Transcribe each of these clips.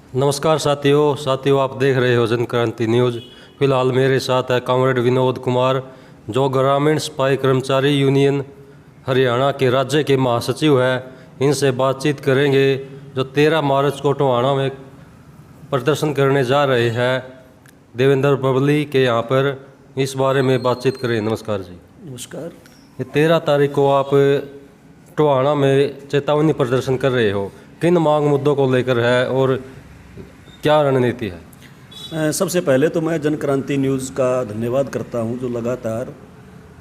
नमस्कार साथियों आप देख रहे हो जन क्रांति न्यूज़। फिलहाल मेरे साथ है कॉमरेड विनोद कुमार, जो ग्रामीण सफाई कर्मचारी यूनियन हरियाणा के राज्य के महासचिव है। इनसे बातचीत करेंगे जो 13 मार्च को टोहाना में प्रदर्शन करने जा रहे हैं देवेंद्र बबली के यहाँ पर। इस बारे में बातचीत करें। नमस्कार जी। नमस्कार। ये 13 तारीख को आप टोहाना में चेतावनी प्रदर्शन कर रहे हो, किन मांग मुद्दों को लेकर है और क्या रणनीति है? सबसे पहले तो मैं जन क्रांति न्यूज़ का धन्यवाद करता हूं, जो लगातार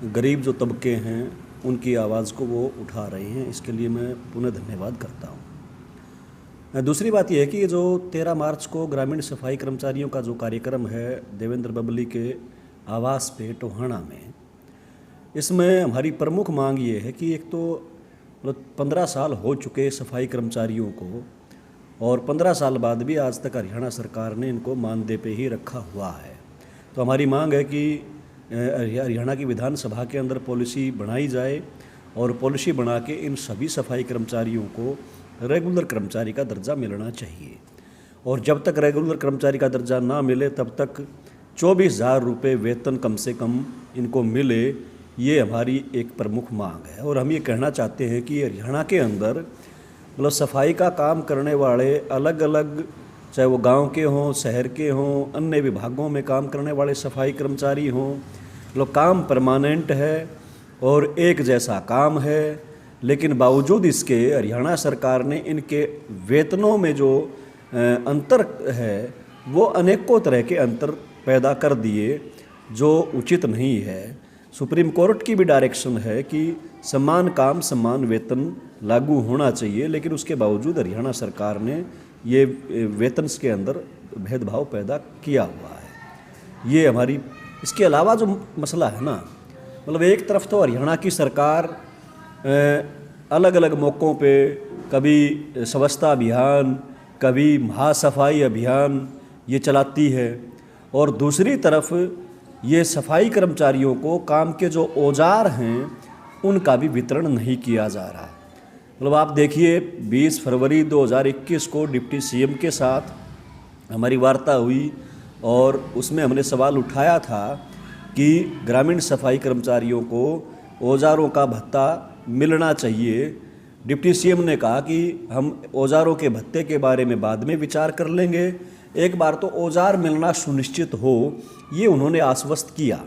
गरीब जो तबके हैं उनकी आवाज़ को वो उठा रहे हैं। इसके लिए मैं पुनः धन्यवाद करता हूं। दूसरी बात यह है कि जो 13 मार्च को ग्रामीण सफाई कर्मचारियों का जो कार्यक्रम है देवेंद्र बबली के आवास पे टोहाना में, इसमें हमारी प्रमुख मांग ये है कि एक तो 15 साल हो चुके सफाई कर्मचारियों को, और 15 साल बाद भी आज तक हरियाणा सरकार ने इनको मानदेय पे ही रखा हुआ है। तो हमारी मांग है कि हरियाणा की विधानसभा के अंदर पॉलिसी बनाई जाए और पॉलिसी बना के इन सभी सफाई कर्मचारियों को रेगुलर कर्मचारी का दर्जा मिलना चाहिए। और जब तक रेगुलर कर्मचारी का दर्जा ना मिले तब तक 24,000 रुपये वेतन कम से कम इनको मिले, ये हमारी एक प्रमुख मांग है। और हम ये कहना चाहते हैं कि हरियाणा के अंदर सफाई का काम करने वाले अलग अलग, चाहे वो गांव के हों, शहर के हों, अन्य विभागों में काम करने वाले सफाई कर्मचारी हों, काम परमानेंट है और एक जैसा काम है, लेकिन बावजूद इसके हरियाणा सरकार ने इनके वेतनों में जो अंतर है वो अनेकों तरह के अंतर पैदा कर दिए, जो उचित नहीं है। सुप्रीम कोर्ट की भी डायरेक्शन है कि समान काम समान वेतन लागू होना चाहिए, लेकिन उसके बावजूद हरियाणा सरकार ने ये वेतन के अंदर भेदभाव पैदा किया हुआ है। ये हमारी, इसके अलावा जो मसला है ना, एक तरफ तो हरियाणा की सरकार अलग अलग मौक़ों पे कभी स्वच्छता अभियान, कभी महासफाई अभियान ये चलाती है, और दूसरी तरफ ये सफाई कर्मचारियों को काम के जो औजार हैं उनका भी वितरण नहीं किया जा रहा। आप देखिए 20 फरवरी 2021 को डिप्टी सीएम के साथ हमारी वार्ता हुई और उसमें हमने सवाल उठाया था कि ग्रामीण सफाई कर्मचारियों को औजारों का भत्ता मिलना चाहिए। डिप्टी सीएम ने कहा कि हम औजारों के भत्ते के बारे में बाद में विचार कर लेंगे, एक बार तो औजार मिलना सुनिश्चित हो, ये उन्होंने आश्वस्त किया।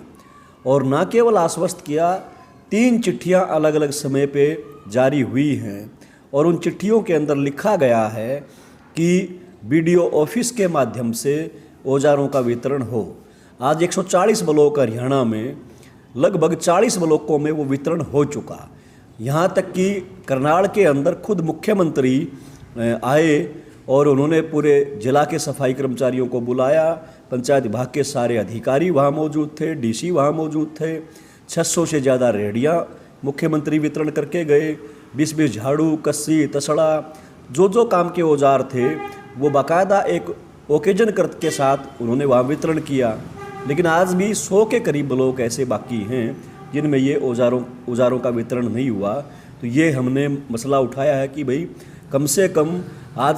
और न केवल आश्वस्त किया, 3 चिट्ठियां अलग अलग समय पे जारी हुई हैं और उन चिट्ठियों के अंदर लिखा गया है कि बीडीओ ऑफिस के माध्यम से औजारों का वितरण हो। आज 140 ब्लॉक हरियाणा में, लगभग 40 ब्लॉकों में वो वितरण हो चुका। यहाँ तक कि करनाल के अंदर खुद मुख्यमंत्री आए और उन्होंने पूरे जिला के सफाई कर्मचारियों को बुलाया। पंचायत विभाग के सारे अधिकारी वहाँ मौजूद थे, डीसी वहाँ मौजूद थे। 600 से ज़्यादा रेहड़ियाँ मुख्यमंत्री वितरण करके गए। 20 झाड़ू, कस्सी, तसड़ा, जो काम के औजार थे वो बाकायदा एक ओकेजन के साथ उन्होंने वहाँ वितरण किया। लेकिन आज भी 100 के करीब ब्लॉक ऐसे बाकी हैं जिनमें ये औजारों का वितरण नहीं हुआ। तो ये हमने मसला उठाया है कि भाई कम से कम आज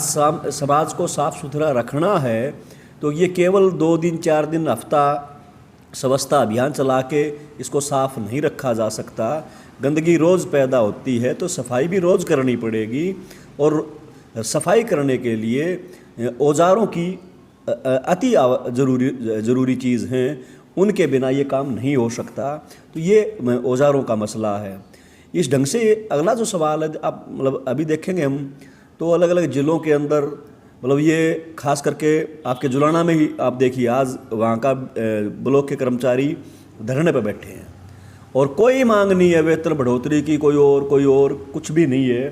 समाज को साफ़ सुथरा रखना है, तो ये केवल 2 दिन 4 दिन हफ्ता स्वच्छता अभियान चला के इसको साफ़ नहीं रखा जा सकता। गंदगी रोज़ पैदा होती है तो सफाई भी रोज़ करनी पड़ेगी, और सफाई करने के लिए औजारों की अति ज़रूरी चीज़ हैं, उनके बिना ये काम नहीं हो सकता। तो ये औजारों का मसला है। इस ढंग से अगला जो सवाल है, आप अभी देखेंगे हम तो अलग अलग ज़िलों के अंदर, ये खास करके आपके जुलाना में ही आप देखिए, आज वहाँ का ब्लॉक के कर्मचारी धरने पर बैठे हैं और कोई मांग नहीं है वेतन बढ़ोतरी की, कोई और कुछ भी नहीं है।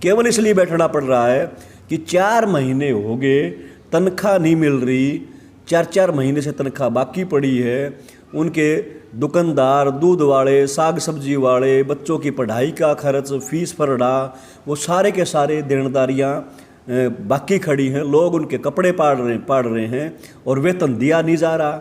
केवल इसलिए बैठना पड़ रहा है कि 4 महीने हो गए तनख्वाह नहीं मिल रही, 4 महीने से तनख्वाह बाकी पड़ी है। उनके दुकानदार, दूध वाले, साग सब्जी वाले, बच्चों की पढ़ाई का खर्च, फीस भरना, वो सारे के सारे देनदारियाँ बाकी खड़ी हैं। लोग उनके कपड़े पाड़ रहे हैं और वेतन दिया नहीं जा रहा,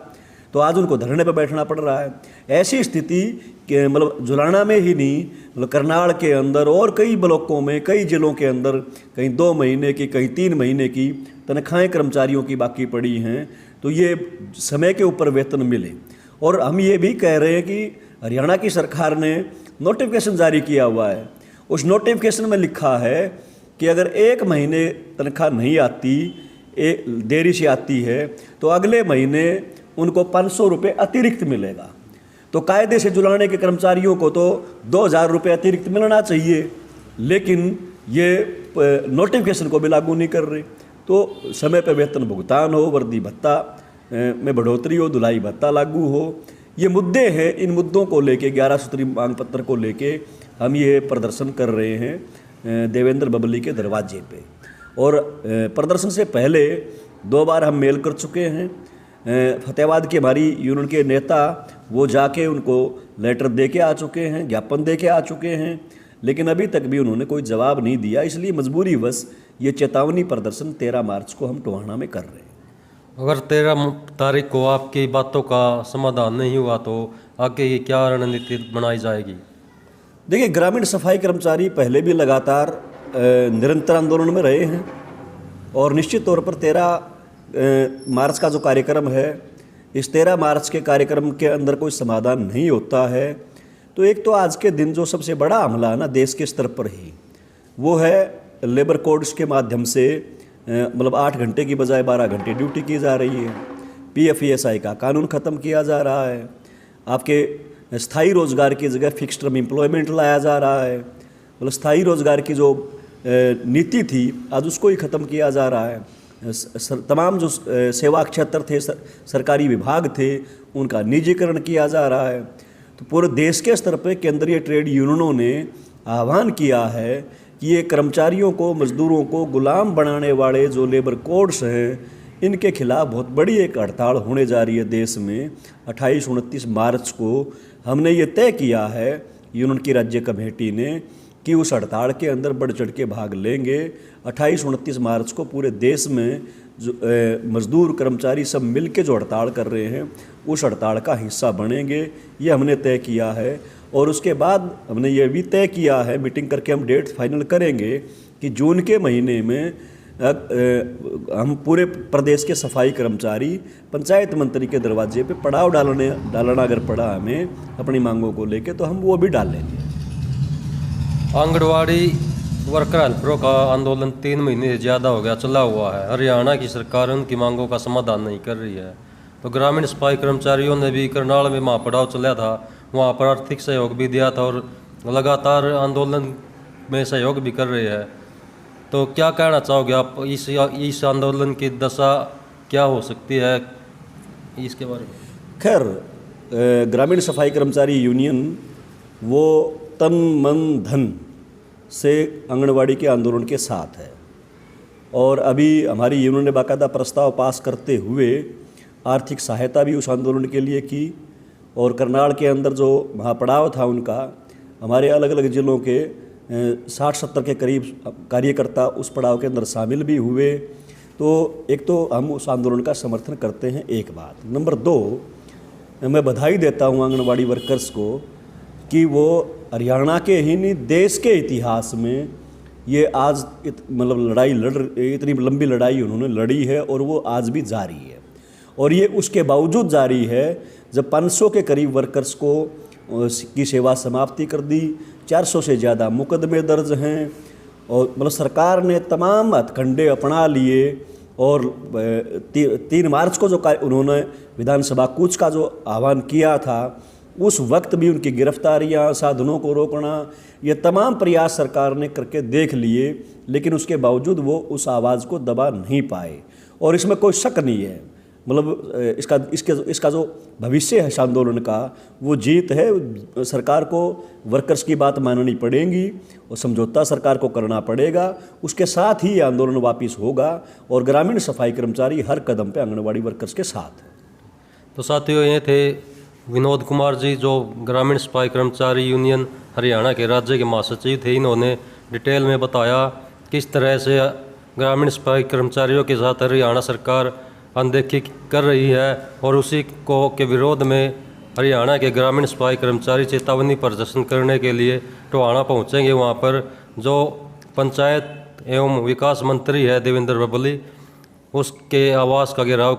तो आज उनको धरने पर बैठना पड़ रहा है। ऐसी स्थिति के जुलाना में ही नहीं, करनाल के अंदर और कई ब्लॉकों में, कई ज़िलों के अंदर कहीं 2 महीने की, कहीं 3 महीने की तनख्वाहें कर्मचारियों की बाकी पड़ी हैं, तो ये समय के ऊपर वेतन मिले। और हम ये भी कह रहे हैं कि हरियाणा की सरकार ने नोटिफिकेशन जारी किया हुआ है, उस नोटिफिकेशन में लिखा है कि अगर 1 महीने तनख्वाह नहीं आती, देरी से आती है, तो अगले महीने उनको 500 रुपये अतिरिक्त मिलेगा। तो कायदे से जुलाने के कर्मचारियों को तो 2000 रुपये अतिरिक्त मिलना चाहिए, लेकिन ये नोटिफिकेशन को भी लागू नहीं कर रहे। तो समय पर वेतन भुगतान हो, वर्दी भत्ता में बढ़ोतरी हो, धुलाई भत्ता लागू हो, ये मुद्दे हैं। इन मुद्दों को लेके 11 सूत्री मांग पत्र को लेके हम ये प्रदर्शन कर रहे हैं देवेंद्र बबली के दरवाजे पे। और प्रदर्शन से पहले 2 बार हम मेल कर चुके हैं। फतेहाबाद की हमारी यूनियन के नेता वो जाके उनको लेटर दे के आ चुके हैं, ज्ञापन दे के आ चुके हैं, लेकिन अभी तक भी उन्होंने कोई जवाब नहीं दिया। इसलिए मजबूरी बस ये चेतावनी प्रदर्शन 13 मार्च को हम टोहाना में कर रहे हैं। अगर 13 तारीख को आपकी बातों का समाधान नहीं हुआ तो आगे की क्या रणनीति बनाई जाएगी? देखिए, ग्रामीण सफाई कर्मचारी पहले भी लगातार निरंतर आंदोलन में रहे हैं और निश्चित तौर पर 13 मार्च का जो कार्यक्रम है, इस 13 मार्च के कार्यक्रम के अंदर कोई समाधान नहीं होता है तो एक तो आज के दिन जो सबसे बड़ा हमला है ना देश के स्तर पर ही, वो है लेबर कोड्स के माध्यम से मतलब 8 घंटे की बजाय 12 घंटे ड्यूटी की जा रही है। PFESI का कानून ख़त्म किया जा रहा है। आपके स्थायी रोज़गार की जगह फिक्स टर्म एम्प्लॉयमेंट लाया जा रहा है। मतलब स्थायी रोज़गार की जो नीति थी आज उसको ही ख़त्म किया जा रहा है। तमाम जो सेवा क्षेत्र थे, सरकारी विभाग थे, उनका निजीकरण किया जा रहा है। तो पूरे देश के स्तर पर केंद्रीय ट्रेड यूनियनों ने आह्वान किया है कि ये कर्मचारियों को, मजदूरों को गुलाम बनाने वाले जो लेबर कोड्स हैं, इनके खिलाफ बहुत बड़ी एक हड़ताल होने जा रही है देश में। 28-29 मार्च को हमने ये तय किया है यूनियन की राज्य कमेटी ने कि उस हड़ताल के अंदर बढ़ चढ़ के भाग लेंगे। 28-29 मार्च को पूरे देश में जो मजदूर कर्मचारी सब मिल के जो हड़ताल कर रहे हैं उस हड़ताल का हिस्सा बनेंगे, ये हमने तय किया है। और उसके बाद हमने ये भी तय किया है, मीटिंग करके हम डेट फाइनल करेंगे कि जून के महीने में हम पूरे प्रदेश के सफाई कर्मचारी पंचायत मंत्री के दरवाजे पे पड़ाव डालना अगर पड़ा हमें अपनी मांगों को लेके तो हम वो भी डाल लेंगे। आंगनवाड़ी वर्कर हेल्परों का आंदोलन 3 महीने से ज़्यादा हो गया चला हुआ है। हरियाणा की सरकार उनकी मांगों का समाधान नहीं कर रही है। तो ग्रामीण सफाई कर्मचारियों ने भी करनाल में महापड़ाव चलाया था, वहाँ पर आर्थिक सहयोग भी दिया था और लगातार आंदोलन में सहयोग भी कर रहे हैं। तो क्या कहना चाहोगे आप, इस आंदोलन की दशा क्या हो सकती है इसके बारे में? खैर, ग्रामीण सफाई कर्मचारी यूनियन वो तन मन धन से आंगनवाड़ी के आंदोलन के साथ है और अभी हमारी यूनियन ने बाकायदा प्रस्ताव पास करते हुए आर्थिक सहायता भी उस आंदोलन के लिए की। और करनाल के अंदर जो महापड़ाव था उनका, हमारे अलग अलग ज़िलों के 60-70 के करीब कार्यकर्ता उस पड़ाव के अंदर शामिल भी हुए। तो एक तो हम उस आंदोलन का समर्थन करते हैं, एक बात। नंबर 2, मैं बधाई देता हूँ आंगनवाड़ी वर्कर्स को कि वो हरियाणा के ही नहीं देश के इतिहास में ये आज मतलब इतनी लंबी लड़ाई उन्होंने लड़ी है और वो आज भी जारी है। और ये उसके बावजूद जारी है जब 500 के करीब वर्कर्स को की सेवा समाप्ति कर दी, 400 से ज़्यादा मुकदमे दर्ज हैं और मतलब सरकार ने तमाम हथकंडे अपना लिए। और 3 मार्च को जो उन्होंने विधानसभा कूच का जो आह्वान किया था उस वक्त भी उनकी गिरफ्तारियां, साधनों को रोकना, ये तमाम प्रयास सरकार ने करके देख लिए, लेकिन उसके बावजूद वो उस आवाज़ को दबा नहीं पाए। और इसमें कोई शक नहीं है, मतलब इसका जो भविष्य है इस आंदोलन का वो जीत है। सरकार को वर्कर्स की बात माननी पड़ेगी और समझौता सरकार को करना पड़ेगा, उसके साथ ही ये आंदोलन वापस होगा और ग्रामीण सफाई कर्मचारी हर कदम पे आंगनवाड़ी वर्कर्स के साथ है। तो साथियों, ये थे विनोद कुमार जी जो ग्रामीण सफाई कर्मचारी यूनियन हरियाणा के राज्य के महासचिव थे। इन्होंने डिटेल में बताया किस तरह से ग्रामीण सफाई कर्मचारियों के साथ हरियाणा सरकार अनदेखी कर रही है और उसी को के विरोध में हरियाणा के ग्रामीण सफाई कर्मचारी चेतावनी प्रदर्शन करने के लिए टोहाना पहुंचेंगे। वहां पर जो पंचायत एवं विकास मंत्री है देवेंद्र बबली, उसके आवास का घेराव